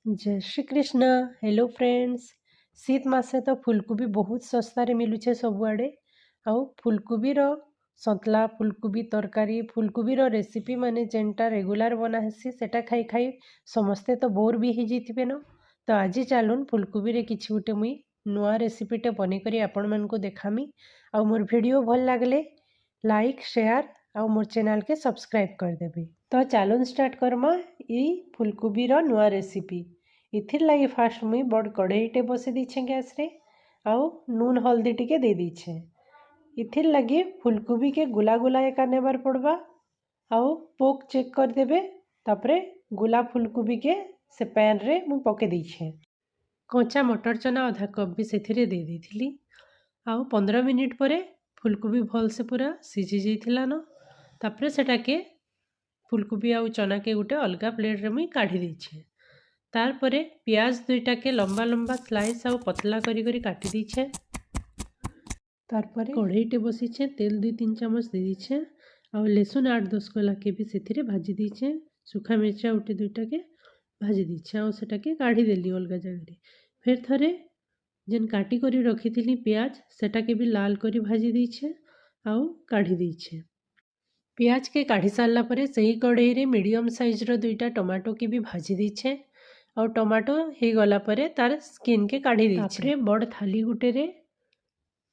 जय Shri Krishna. Hello friends. शीत मासे तो फुलकोबी बहुत सस्तारे मिलुछे सबुआड़े। आउ फुलकोबीर सतला फुलकोबी तरकारी फुलकोबीर रेसिपी माने जेनटा रेगुलार बना हेसी सेटा खाई खाई समस्ते तो बोर भी ही जीतिबे न। तो आज चलून फुलकोबी रे किछि गुटे मुई नुआ रेसिपीटे बनै करी आपण मानकु देखामी। आउ मोर वीडियो भल लागले लाइक शेयर आउ मोर चैनल के सब्सक्राइब कर देबे। तो चलून स्टार्ट करमा ई फुलकोबीर नुआ रेसिपी। इथिर लगी फास्ट मुई बड़ कड़ाईटे बसई दीछे गैस रे आउ नून हल्दी टिके दे दीछे। इथिर लगी फुलकोबी के गुला गुला एका नेबार पड़बा आउ पोक चेक कर देबे। तापरे गुला फुलकोबी के से पैन रे मु पके दीछे। कच्चा मटर चना आधा कप भी सेथिरे दे देथिली। आउ 15 मिनिट परे फुलकोबी भल से पूरा सिझी जाइथिला न। तापरे सेटा के फुलकोबी आउ चना के गुटे अलगा प्लेट रे मुई काढ़ी दीछे। तार परे प्याज दुईटा के लंबा लंबा स्लाइस आउ पतला करी करी काटी दीछे। तार परे कढ़ईटे बसीछे तेल 2-3 चम्मच दे दीछे आउ लहसुन 8-10 कला के भी सेथिरे भाजी दीछे। सुखा मिर्चा उठे दुईटा के भाजी दीछे आउ सेटा के काढ़ी देली अलगा जगह। फिर थरे जेन काटी करी रखी थी प्याज सेटा के भी लाल करी भाजी दीछे आउ काढ़ी दीछे। प्याज के काढ़ी सारला परे सही कढ़ई रे मीडियम साइज रो दुईटा टमाटो के भी भाजी दीछे और टमाटो हो गला परे तार स्किन के काढ़ी दीछे। बड़ थाली गुटे रे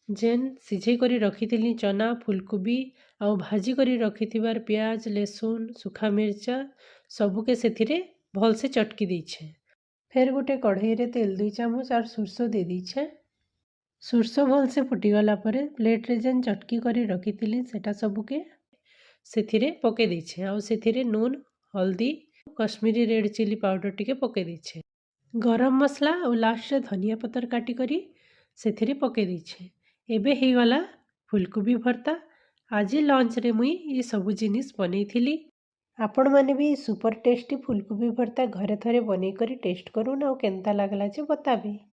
जेन सिझे करी रखी थी चना फुलकोबी आउ भाजी करी रखी थिबार प्याज लहसुन सुखा मिर्चा सबू के सेथिरे भल से चटकी दीछे। फिर गोटे कढ़ई रे तेल 2 चामच और सुरसो दे दीछे। सुरसो भल से फुटीगला परे प्लेट रे जेन चटकी करी रखी थी सेटा सबू के सेथिरे पके दीछे आउ सेथिरे नून हल्दी कश्मीरी रेड चिली पाउडर टिके पके दीछे। गरम मसला और लास्ट धनिया पतर काटी करी सेथिरे पके दीछे। एबे ही गला फुलकोबी भर्ता। आज लंच रे मुई ये सब जिनिस बनै थिली। आपण माने भी सुपर टेस्टी फुलकोबी भर्ता घरे थरे बनै करी टेस्ट करूँ ना केनता लागला जे बताबे।